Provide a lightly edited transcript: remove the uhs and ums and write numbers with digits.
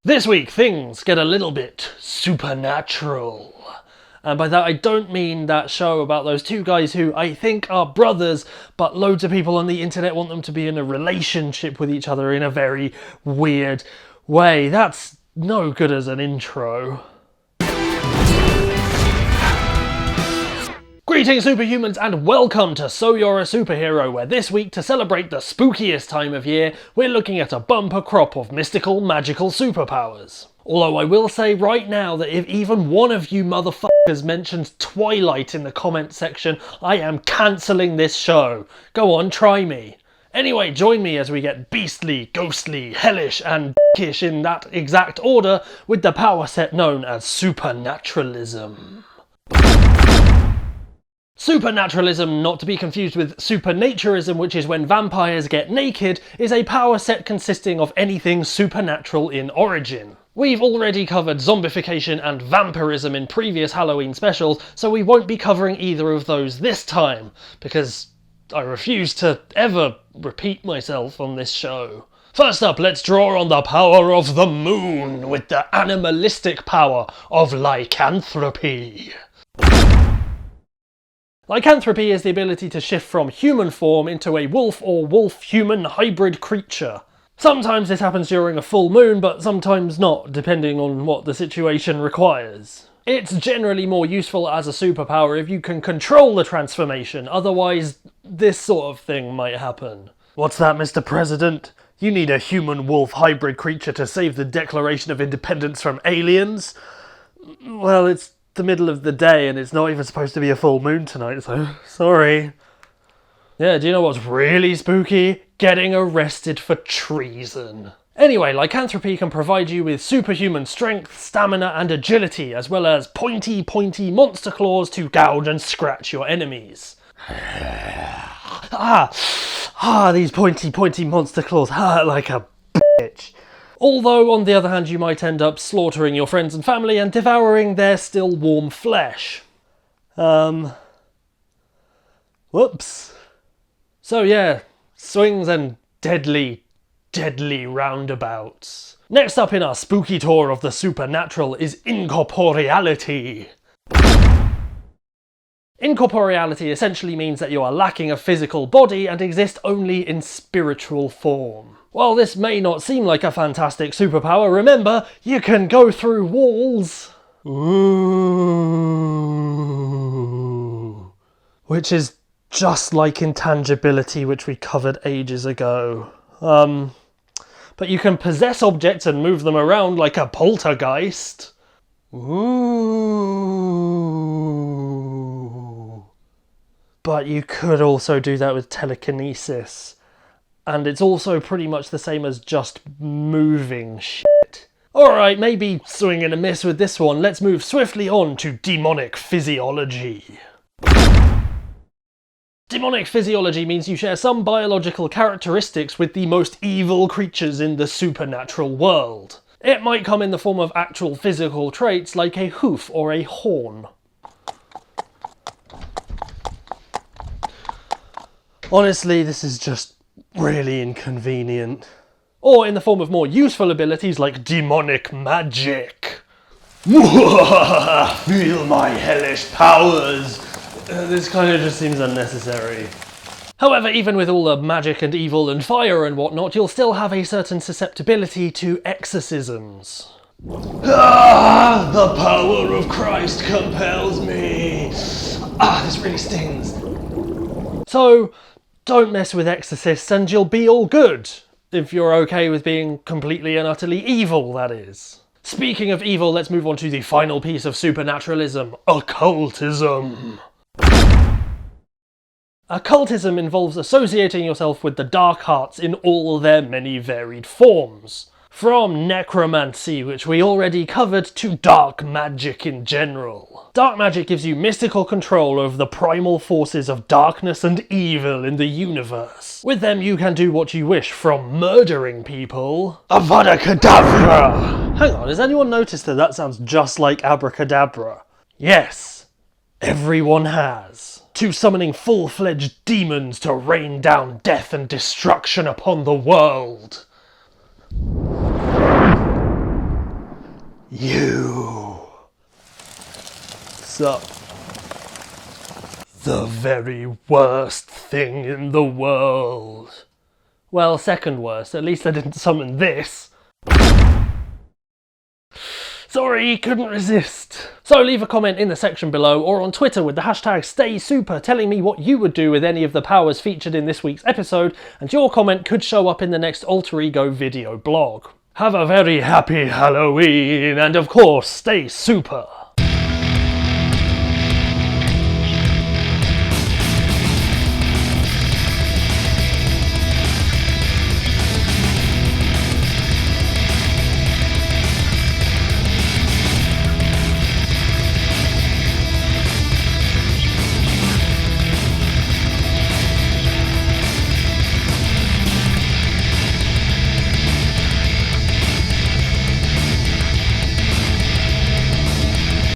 This week, things get a little bit supernatural. And by that I don't mean that show about those two guys who I think are brothers, but loads of people on the internet want them to be in a relationship with each other in a very weird way. That's no good as an intro. Greetings superhumans and welcome to So You're a Superhero, where this week, to celebrate the spookiest time of year, we're looking at a bumper crop of mystical, magical superpowers. Although I will say right now that if even one of you motherfuckers mentions Twilight in the comment section, I am cancelling this show. Go on, try me. Anyway, join me as we get beastly, ghostly, hellish and dickish in that exact order with the power set known as Supernaturalism. Supernaturalism, not to be confused with supernaturism, which is when vampires get naked, is a power set consisting of anything supernatural in origin. We've already covered zombification and vampirism in previous Halloween specials, so we won't be covering either of those this time, because I refuse to ever repeat myself on this show. First up, let's draw on the power of the moon with the animalistic power of lycanthropy. Lycanthropy is the ability to shift from human form into a wolf or wolf-human hybrid creature. Sometimes this happens during a full moon, but sometimes not, depending on what the situation requires. It's generally more useful as a superpower if you can control the transformation, otherwise this sort of thing might happen. What's that, Mr. President? You need a human-wolf hybrid creature to save the Declaration of Independence from aliens? Well, it's the middle of the day and it's not even supposed to be a full moon tonight, so sorry. Yeah, do you know what's really spooky? Getting arrested for treason. Anyway, lycanthropy can provide you with superhuman strength, stamina and agility, as well as pointy monster claws to gouge and scratch your enemies. These pointy monster claws hurt like a bitch. Although, on the other hand, you might end up slaughtering your friends and family and devouring their still warm flesh. Whoops. So yeah, swings and deadly roundabouts. Next up in our spooky tour of the supernatural is Incorporeality. Incorporeality essentially means that you are lacking a physical body and exist only in spiritual form. While this may not seem like a fantastic superpower, remember, you can go through walls. Ooh. Which is just like intangibility, which we covered ages ago. But you can possess objects and move them around like a poltergeist. Ooh. But you could also do that with telekinesis. And it's also pretty much the same as just moving shit. Alright, maybe swing and a miss with this one. Let's move swiftly on to demonic physiology. Demonic physiology means you share some biological characteristics with the most evil creatures in the supernatural world. It might come in the form of actual physical traits like a hoof or a horn. Honestly, this is just really inconvenient. Or in the form of more useful abilities like demonic magic. Feel my hellish powers! This kind of just seems unnecessary. However, even with all the magic and evil and fire and whatnot, you'll still have a certain susceptibility to exorcisms. The power of Christ compels me! This really stings. So, don't mess with exorcists and you'll be all good. If you're okay with being completely and utterly evil, that is. Speaking of evil, let's move on to the final piece of supernaturalism, occultism. Occultism involves associating yourself with the dark arts in all their many varied forms. From necromancy, which we already covered, to dark magic in general. Dark magic gives you mystical control over the primal forces of darkness and evil in the universe. With them you can do what you wish, from murdering people... Avada-kedavra! Hang on, has anyone noticed that that sounds just like abracadabra? Yes, everyone has. To summoning full-fledged demons to rain down death and destruction upon the world. You. Sup? The very worst thing in the world. Well, second worst. At least I didn't summon this. Sorry, couldn't resist. So leave a comment in the section below or on Twitter with the hashtag StaySuper telling me what you would do with any of the powers featured in this week's episode, and your comment could show up in the next Alter Ego video blog. Have a very happy Halloween, and of course, stay super!